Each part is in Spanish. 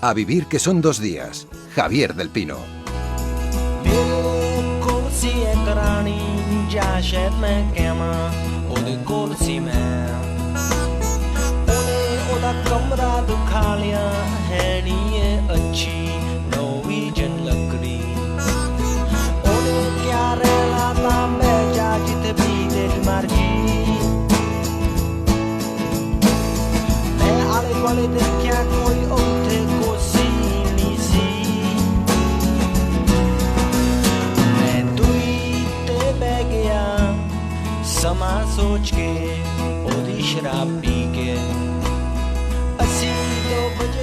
A vivir que son 2 días. Javier del Pino.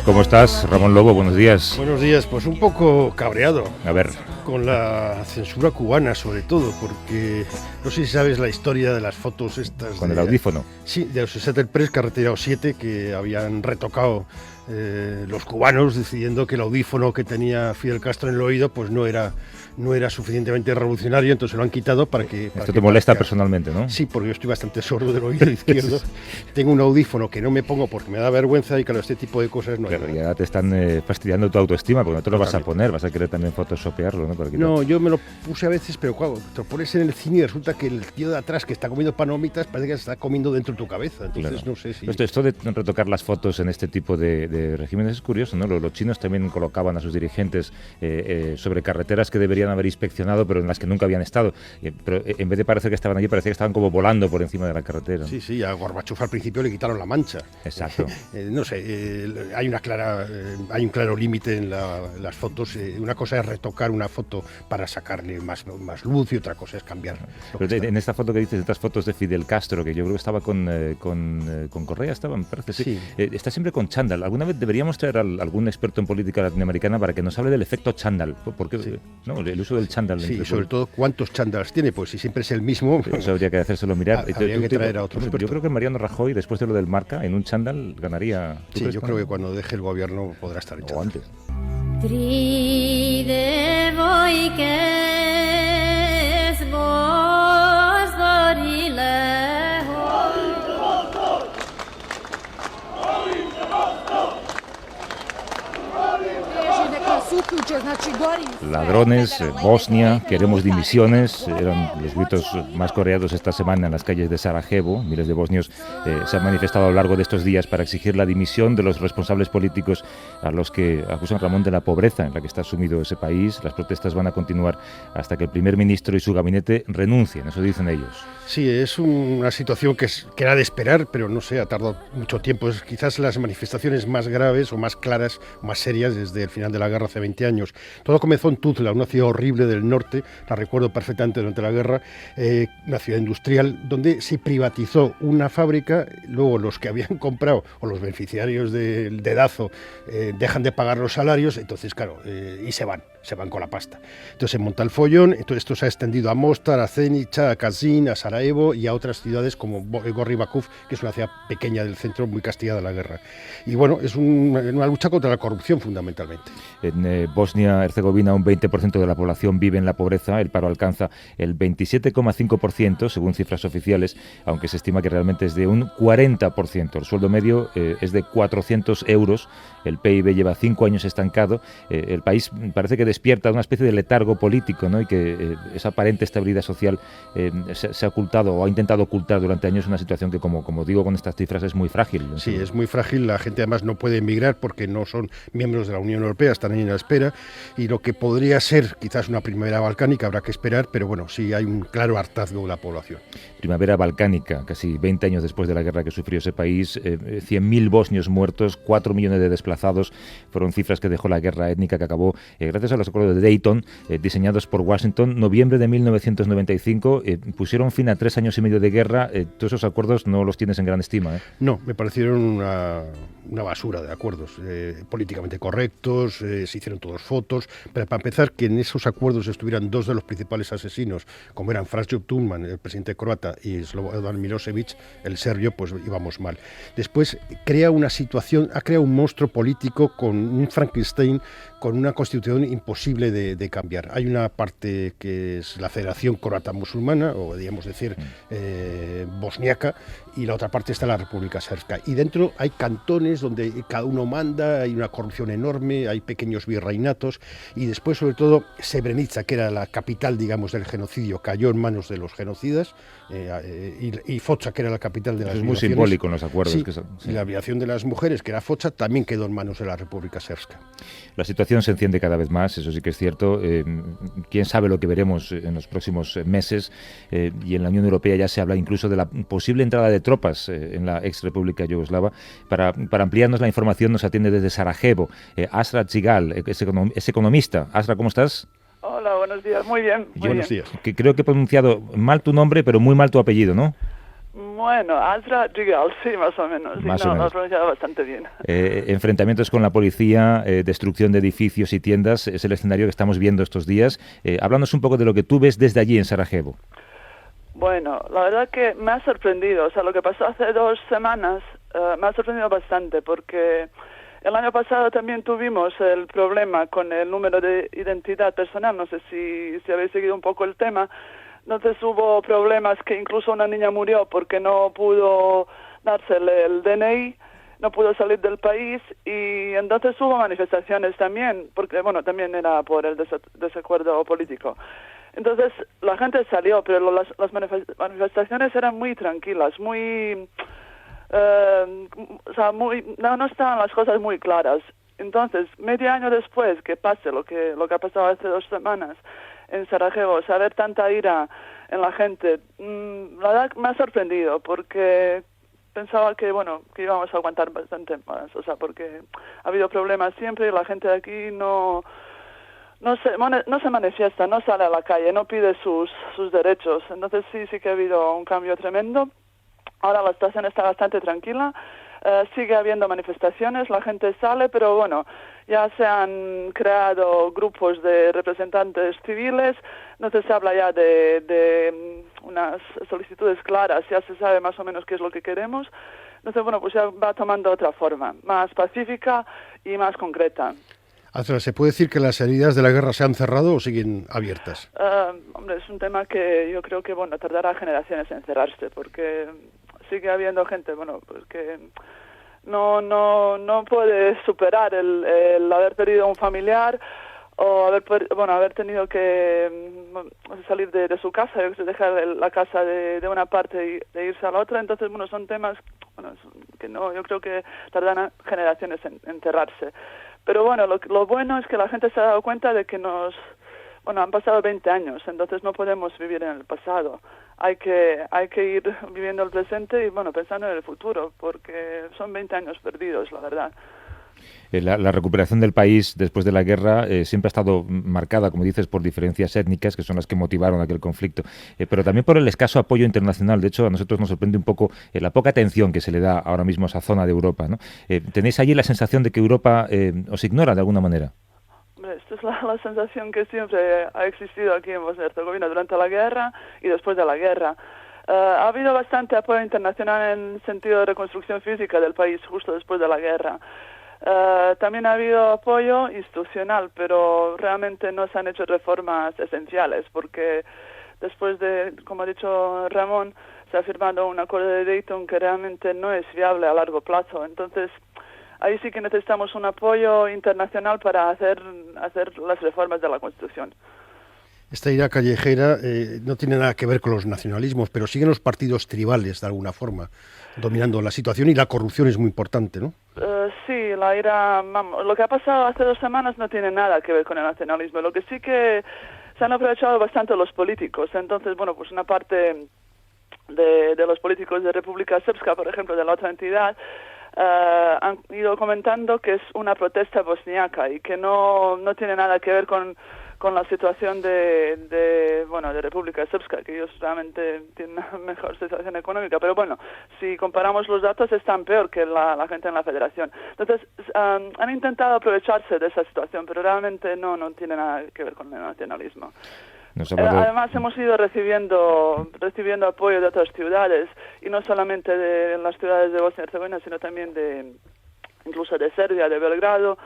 ¿Cómo estás, Ramón Lobo? Buenos días. Buenos días, pues un poco cabreado. A ver. Con la censura cubana, sobre todo, porque no sé si sabes la historia de las fotos estas. Con el audífono. Sí, de los Assad Press, que ha retirado 7, que habían retocado los cubanos, decidiendo que el audífono que tenía Fidel Castro en el oído pues no era suficientemente revolucionario, entonces lo han quitado para que... Esto te molesta personalmente, ¿no? Sí, porque yo estoy bastante sordo del oído izquierdo. Tengo un audífono que no me pongo porque me da vergüenza y claro, este tipo de cosas no... Pero ya te están fastidiando tu autoestima, porque no te lo vas a poner, vas a querer también photoshopearlo, ¿no? No, yo me lo puse a veces, pero claro, te lo pones en el cine y resulta que el tío de atrás que está comiendo palomitas parece que se está comiendo dentro de tu cabeza, entonces claro. No sé si... Esto de retocar las fotos en este tipo de regímenes es curioso, ¿no? Los chinos también colocaban a sus dirigentes sobre carreteras que deberían haber inspeccionado, pero en las que nunca habían estado. Pero en vez de parecer que estaban allí, parecía que estaban como volando por encima de la carretera. Sí, a Gorbachev al principio le quitaron la mancha. Exacto. No sé, hay un claro límite en las fotos. Una cosa es retocar una foto para sacarle más luz y otra cosa es cambiar. Pero en esta foto que dices, estas fotos de Fidel Castro, que yo creo que estaba con Correa, me parece, sí. Está siempre con chándal. ¿Alguna vez deberíamos traer a algún experto en política latinoamericana para que nos hable del efecto chándal? Porque sí. ¿No? El uso del chándal. Sí, sobre todo cuántos chándals tiene, pues si siempre es el mismo. Eso habría que hacérselo mirar. Habría que traer a otro experto. Yo creo que Mariano Rajoy, después de lo del Marca, en un chándal ganaría. Sí, yo creo que cuando deje el gobierno podrá estar en chándal. O antes. Ladrones, Bosnia, queremos dimisiones, eran los gritos más coreados esta semana en las calles de Sarajevo. Miles de bosnios se han manifestado a lo largo de estos días para exigir la dimisión de los responsables políticos a los que acusan Ramón de la pobreza en la que está sumido ese país. Las protestas van a continuar hasta que el primer ministro y su gabinete renuncien, eso dicen ellos. Sí, es una situación que era de esperar, pero no sé, ha tardado mucho tiempo. Es quizás las manifestaciones más graves o más claras, más serias desde el final de la guerra hace 20 años. Todo comenzó en Tuzla, una ciudad horrible del norte, la recuerdo perfectamente durante la guerra, una ciudad industrial donde se privatizó una fábrica, luego los que habían comprado o los beneficiarios del dedazo dejan de pagar los salarios, entonces claro, y se van con la pasta. Entonces se monta el follón, entonces esto se ha extendido a Mostar, a Zenica, a Kazin, a Sarajevo y a otras ciudades como Gorri Bakuf, que es una ciudad pequeña del centro muy castigada de la guerra. Y bueno, es una lucha contra la corrupción fundamentalmente. En Bosnia-Herzegovina un 20% de la población vive en la pobreza, el paro alcanza el 27,5% según cifras oficiales, aunque se estima que realmente es de un 40%. El sueldo medio es de 400 euros, el PIB lleva 5 años estancado, el país parece que despierta una especie de letargo político, ¿no? Y que esa aparente estabilidad social se ha ocultado o ha intentado ocultar durante años una situación que, como digo con estas cifras, es muy frágil. Sí, es muy frágil, la gente además no puede emigrar porque no son miembros de la Unión Europea, están ahí en la espera, y lo que podría ser quizás una primavera balcánica habrá que esperar, pero bueno, sí hay un claro hartazgo de la población. Primavera balcánica, casi 20 años después de la guerra que sufrió ese país, 100.000 bosnios muertos, 4 millones de desplazados, fueron cifras que dejó la guerra étnica que acabó gracias a los acuerdos de Dayton, diseñados por Washington, noviembre de 1995, pusieron fin a 3 años y medio de guerra. Todos esos acuerdos no los tienes en gran estima, ¿eh? No, me parecieron una basura de acuerdos, políticamente correctos, se hicieron todos fotos, pero para empezar que en esos acuerdos estuvieran dos de los principales asesinos, como eran Franjo Tuđman, el presidente croata, y Slobodan Milošević, el serbio, pues íbamos mal. Después ha creado un monstruo político con un Frankenstein, con una constitución imposible de cambiar. Hay una parte que es la Federación Croata Musulmana, o digamos decir bosniaca, y la otra parte está la República Srpska. Y dentro hay cantones donde cada uno manda, hay una corrupción enorme, hay pequeños virreinatos, y después, sobre todo, Srebrenica, que era la capital, digamos, del genocidio, cayó en manos de los genocidas, y Foča, que era la capital de las violaciones. Es muy simbólico en los acuerdos. Sí, que son, sí. Y la violación de las mujeres, que era Foča, también quedó en manos de la República Srpska. La situación se enciende cada vez más, eso sí que es cierto. Quién sabe lo que veremos en los próximos meses, y en la Unión Europea ya se habla incluso de la posible entrada de tropas en la ex República Yugoslava. Para ampliarnos la información nos atiende desde Sarajevo Asra Cigal, es economista. Asra, ¿cómo estás? Hola, buenos días, muy bien. Buenos días. Creo que he pronunciado mal tu nombre, pero muy mal tu apellido, ¿no? Bueno, Asra Cigal, sí, más o menos. Sí, lo has pronunciado bastante bien. Enfrentamientos con la policía, destrucción de edificios y tiendas, es el escenario que estamos viendo estos días. Háblanos un poco de lo que tú ves desde allí en Sarajevo. Bueno, la verdad que me ha sorprendido. O sea, lo que pasó hace 2 semanas me ha sorprendido bastante, porque el año pasado también tuvimos el problema con el número de identidad personal. No sé si habéis seguido un poco el tema. Entonces hubo problemas que incluso una niña murió porque no pudo dársele el DNI, no pudo salir del país, y entonces hubo manifestaciones también, porque bueno, también era por el desacuerdo político. Entonces la gente salió, pero las manifestaciones eran muy tranquilas, muy... o sea, no estaban las cosas muy claras. Entonces, medio año después que pase lo que ha pasado hace 2 semanas en Sarajevo, saber tanta ira en la gente, la verdad me ha sorprendido, porque pensaba que íbamos a aguantar bastante más, o sea, porque ha habido problemas siempre y la gente de aquí no se manifiesta, no sale a la calle, no pide sus derechos. Entonces sí que ha habido un cambio tremendo. Ahora la situación está bastante tranquila. Sigue habiendo manifestaciones, la gente sale, pero bueno, ya se han creado grupos de representantes civiles, no se habla ya de unas solicitudes claras, ya se sabe más o menos qué es lo que queremos. Entonces, bueno, pues ya va tomando otra forma, más pacífica y más concreta. Asra, ¿se puede decir que las heridas de la guerra se han cerrado o siguen abiertas? Hombre, es un tema que yo creo que, tardará generaciones en cerrarse, porque sigue habiendo gente, pues que no puede superar el haber perdido un familiar o haber tenido que salir de su casa, dejar la casa de una parte y de irse a la otra. Entonces, son temas que yo creo que tardarán generaciones en cerrarse. Pero lo bueno es que la gente se ha dado cuenta de que han pasado 20 años, entonces no podemos vivir en el pasado. Hay que ir viviendo el presente y pensando en el futuro, porque son 20 años perdidos, la verdad. La recuperación del país después de la guerra siempre ha estado marcada, como dices, por diferencias étnicas, que son las que motivaron aquel conflicto, pero también por el escaso apoyo internacional. De hecho, a nosotros nos sorprende un poco la poca atención que se le da ahora mismo a esa zona de Europa, ¿no? ¿Tenéis allí la sensación de que Europa os ignora de alguna manera? Esta es la sensación que siempre ha existido aquí en Bosnia-Herzegovina durante la guerra y después de la guerra. Ha habido bastante apoyo internacional en el sentido de reconstrucción física del país justo después de la guerra. También ha habido apoyo institucional, pero realmente no se han hecho reformas esenciales, porque después de, como ha dicho Ramón, se ha firmado un acuerdo de Dayton que realmente no es viable a largo plazo. Entonces, ahí sí que necesitamos un apoyo internacional para hacer las reformas de la Constitución. Esta ira callejera no tiene nada que ver con los nacionalismos, pero siguen los partidos tribales de alguna forma dominando la situación, y la corrupción es muy importante, ¿no? Sí, la ira, lo que ha pasado hace 2 semanas no tiene nada que ver con el nacionalismo. Lo que sí que se han aprovechado bastante los políticos. Entonces, pues una parte de los políticos de República Srpska, por ejemplo, de la otra entidad, han ido comentando que es una protesta bosniaca y que no tiene nada que ver con la situación de República Srpska, que ellos realmente tienen una mejor situación económica, pero si comparamos los datos están peor que la gente en la federación. Entonces han intentado aprovecharse de esa situación, pero realmente no tiene nada que ver con el nacionalismo. Además hemos ido recibiendo apoyo de otras ciudades, y no solamente de las ciudades de Bosnia y Herzegovina, sino también incluso de Serbia, de Belgrado,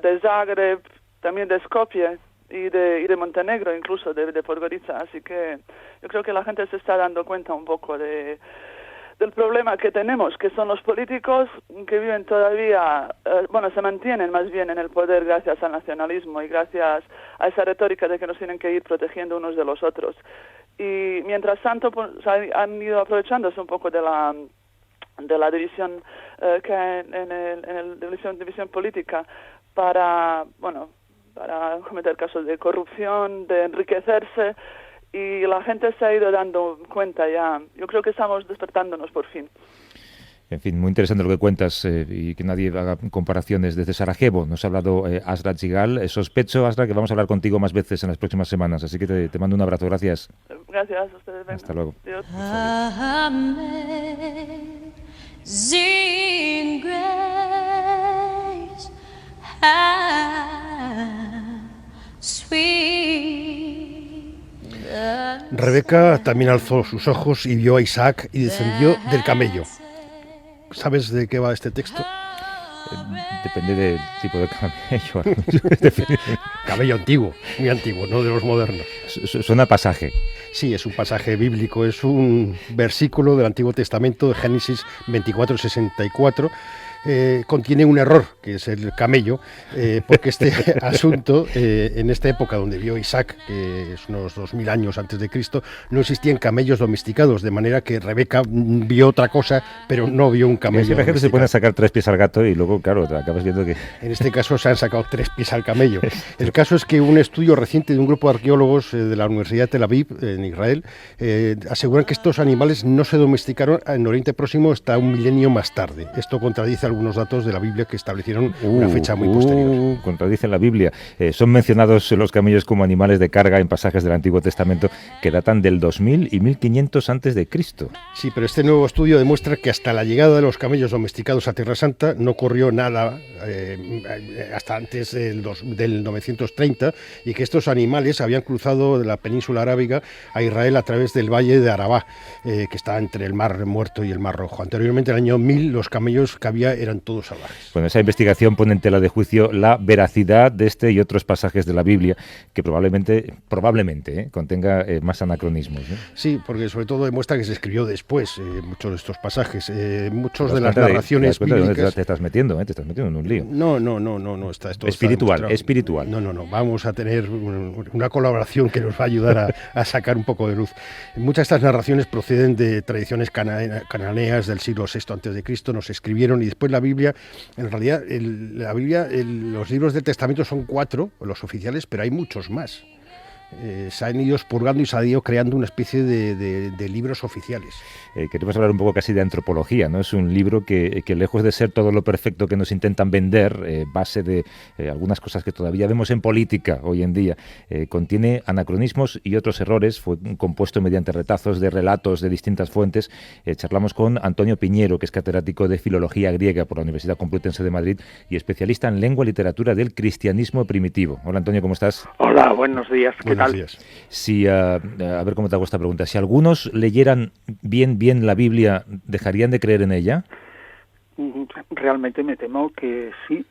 de Zagreb, también de Skopje y de Montenegro, incluso de Podgorica. Así que yo creo que la gente se está dando cuenta un poco de del problema que tenemos, que son los políticos que viven todavía, se mantienen más bien en el poder gracias al nacionalismo y gracias a esa retórica de que nos tienen que ir protegiendo unos de los otros. Y mientras tanto pues, han ido aprovechándose un poco de la división que hay en la división política para cometer casos de corrupción, de enriquecerse, y la gente se ha ido dando cuenta ya. Yo creo que estamos despertándonos por fin. En fin, muy interesante lo que cuentas y que nadie haga comparaciones. Desde Sarajevo nos ha hablado Asra Zigal. Sospecho, Asra, que vamos a hablar contigo más veces en las próximas semanas, así que te mando un abrazo. Gracias. Gracias a ustedes. Venga. Hasta luego. Adiós. Rebeca también alzó sus ojos y vio a Isaac y descendió del camello. ¿Sabes de qué va este texto? Depende del tipo de camello. Camello antiguo, muy antiguo, no de los modernos. Suena pasaje. Sí, es un pasaje bíblico, es un versículo del Antiguo Testamento de Génesis 24:64. Contiene un error, que es el camello, porque este asunto, en esta época donde vio Isaac, que es unos 2000 años antes de Cristo, no existían camellos domesticados, de manera que Rebeca vio otra cosa, pero no vio un camello domesticado. La gente se pone a sacar 3 pies al gato y luego, claro, te acabas viendo que... En este caso se han sacado 3 pies al camello. El caso es que un estudio reciente de un grupo de arqueólogos de la Universidad de Tel Aviv, en Israel, aseguran que estos animales no se domesticaron en Oriente Próximo hasta un milenio más tarde. Esto contradice algunos datos de la Biblia que establecieron una fecha muy posterior. Contradicen la Biblia. Son mencionados los camellos como animales de carga en pasajes del Antiguo Testamento que datan del 2000 y 1500 antes de Cristo. Sí, pero este nuevo estudio demuestra que hasta la llegada de los camellos domesticados a Tierra Santa no ocurrió nada hasta antes del 930, y que estos animales habían cruzado de la península arábiga a Israel a través del valle de Arabá, que está entre el Mar Muerto y el Mar Rojo. Anteriormente, en el año 1000, los camellos que había eran todos salvajes. Bueno, esa investigación pone en tela de juicio la veracidad de este y otros pasajes de la Biblia, que probablemente contenga más anacronismos, ¿no? Sí, porque sobre todo demuestra que se escribió después muchos de estos pasajes. Muchos de las narraciones bíblicas... Te estás metiendo en un lío. No, está esto espiritual. No, vamos a tener una colaboración que nos va a ayudar a sacar un poco de luz. Muchas de estas narraciones proceden de tradiciones cananeas del siglo VI a.C., nos escribieron, y después la Biblia, en realidad, los libros del Testamento son 4, los oficiales, pero hay muchos más. Se han ido expurgando y se ha ido creando una especie de libros oficiales. Queremos hablar un poco casi de antropología, ¿no? Es un libro que lejos de ser todo lo perfecto que nos intentan vender, base de algunas cosas que todavía vemos en política hoy en día, contiene anacronismos y otros errores. Fue compuesto mediante retazos de relatos de distintas fuentes. Charlamos con Antonio Piñero, que es catedrático de Filología Griega por la Universidad Complutense de Madrid y especialista en lengua y literatura del cristianismo primitivo. Hola, Antonio, ¿cómo estás? Hola, buenos días. ¿Qué tal? Si, a ver cómo te hago esta pregunta. Si algunos leyeran bien la Biblia, ¿dejarían de creer en ella? Realmente me temo que sí.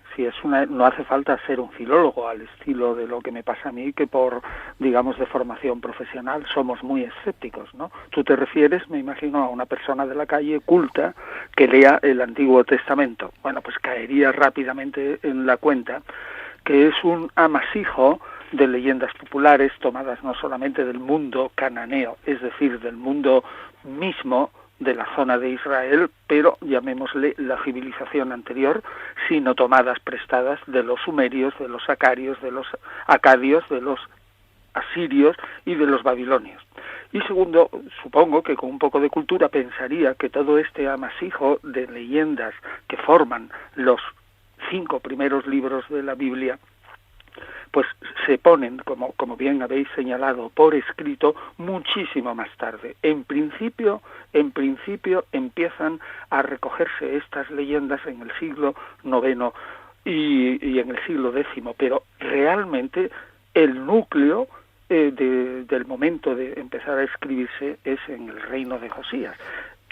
No hace falta ser un filólogo al estilo de lo que me pasa a mí, que por, digamos, de formación profesional somos muy escépticos, ¿no? Tú te refieres, me imagino, a una persona de la calle culta que lea el Antiguo Testamento. Bueno, pues caería rápidamente en la cuenta que es un amasijo de leyendas populares tomadas no solamente del mundo cananeo, es decir, del mundo mismo de la zona de Israel, pero llamémosle la civilización anterior, sino tomadas prestadas de los sumerios, de los acarios, de los acadios, de los asirios y de los babilonios. Y segundo, supongo que con un poco de cultura pensaría que todo este amasijo de leyendas que forman los 5 primeros libros de la Biblia, pues se ponen, como bien habéis señalado, por escrito muchísimo más tarde. En principio empiezan a recogerse estas leyendas en el siglo IX y en el siglo X, pero realmente el núcleo del momento de empezar a escribirse es en el reino de Josías,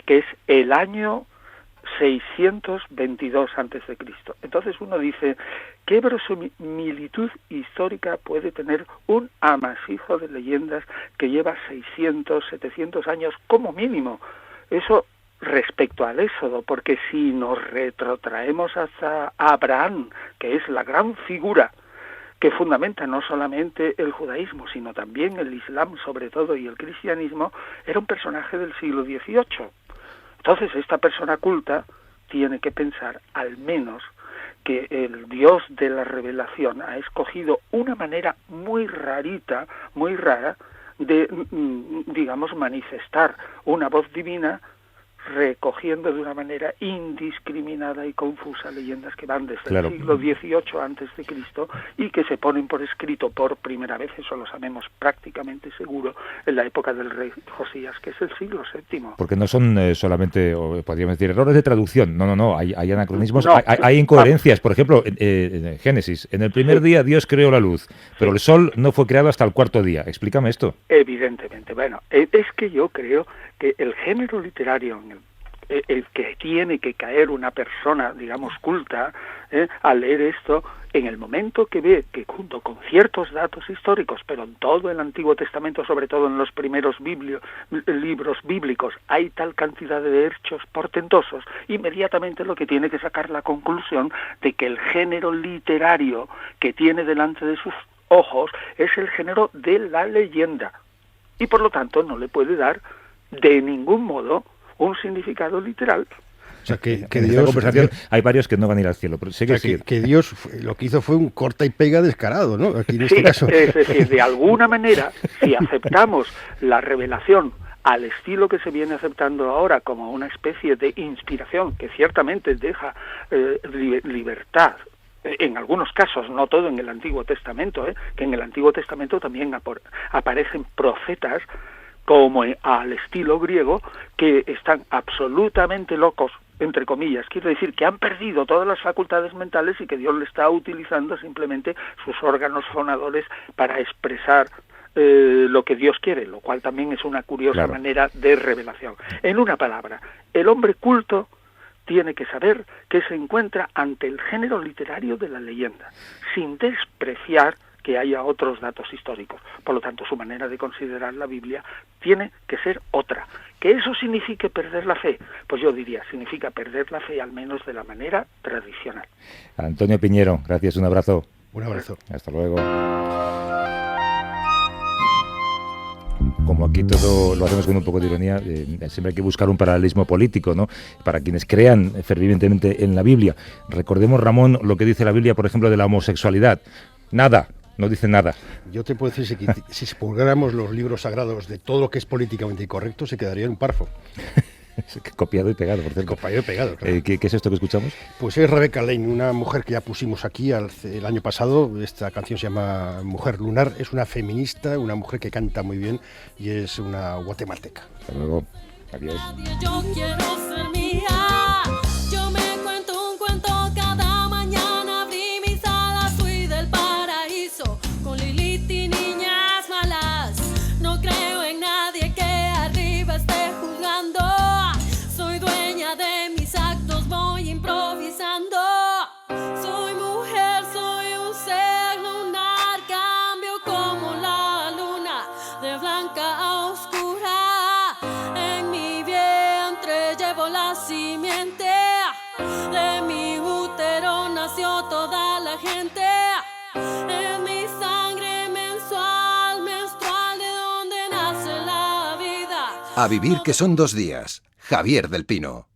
que es el año 622 a.C. Entonces uno dice, ¿qué verosimilitud histórica puede tener un amasijo de leyendas que lleva 600, 700 años como mínimo? Eso respecto al Éxodo, porque si nos retrotraemos hasta Abraham, que es la gran figura que fundamenta no solamente el judaísmo, sino también el islam sobre todo y el cristianismo, era un personaje del siglo XVIII. Entonces esta persona culta tiene que pensar al menos que el Dios de la revelación ha escogido una manera muy rarita, muy rara, de, digamos, manifestar una voz divina, recogiendo de una manera indiscriminada y confusa leyendas que van desde el siglo XVIII antes de Cristo y que se ponen por escrito por primera vez, eso lo sabemos prácticamente seguro, en la época del rey Josías, que es el siglo VII. Porque no son solamente, podríamos decir, errores de traducción, no, hay anacronismos, no, hay incoherencias. Por ejemplo, en Génesis, en el primer día Dios creó la luz, pero el sol no fue creado hasta el cuarto día. Explícame esto. Evidentemente, bueno, es que yo creo que el género literario en el que tiene que caer una persona, digamos, culta, al leer esto, en el momento que ve que junto con ciertos datos históricos, pero en todo el Antiguo Testamento, sobre todo en los primeros libros bíblicos, hay tal cantidad de hechos portentosos, inmediatamente lo que tiene que sacar la conclusión de que el género literario que tiene delante de sus ojos es el género de la leyenda, y por lo tanto no le puede dar de ningún modo un significado literal. O sea, que en Dios, esta conversación hay varios que no van a ir al cielo. Pero que Dios lo que hizo fue un corta y pega descarado, ¿no? Aquí en este caso. Es decir, de alguna manera, si aceptamos la revelación al estilo que se viene aceptando ahora como una especie de inspiración que ciertamente deja libertad, en algunos casos, no todo en el Antiguo Testamento, que en el Antiguo Testamento también aparecen profetas como al estilo griego, que están absolutamente locos, entre comillas, quiero decir que han perdido todas las facultades mentales y que Dios le está utilizando simplemente sus órganos fonadores para expresar lo que Dios quiere, lo cual también es una curiosa manera de revelación. En una palabra, el hombre culto tiene que saber que se encuentra ante el género literario de la leyenda, sin despreciar que haya otros datos históricos. Por lo tanto, su manera de considerar la Biblia tiene que ser otra. ¿Que eso signifique perder la fe? Pues yo diría, significa perder la fe al menos de la manera tradicional. Antonio Piñero, gracias, un abrazo. Un abrazo. Hasta luego. Como aquí todo lo hacemos con un poco de ironía, siempre hay que buscar un paralelismo político, ¿no? Para quienes crean fervientemente en la Biblia. Recordemos, Ramón, lo que dice la Biblia, por ejemplo, de la homosexualidad. Nada. No dice nada. Yo te puedo decir que si expurgáramos los libros sagrados de todo lo que es políticamente incorrecto, se quedaría en un párrafo. Copiado y pegado, por cierto. Copiado y pegado, claro. ¿Qué es esto que escuchamos? Pues es Rebecca Lane, una mujer que ya pusimos aquí el año pasado. Esta canción se llama Mujer Lunar. Es una feminista, una mujer que canta muy bien y es una guatemalteca. Hasta luego. Adiós. Yo quiero ser mía. Yo me cuento un cuento cada mañana. Abrí mis alas, fui del paraíso con Lilith y niñas malas. No creo en nadie que arriba esté juzgando. Soy dueña de mis actos, voy improvisando. Soy mujer, soy un ser lunar. Cambio como la luna de blanca a oscura. En mi vientre llevo la simiente. De mi útero nació toda la gente. En mi sangre menstrual, de donde nace la vida. A vivir que son 2 días. Javier del Pino.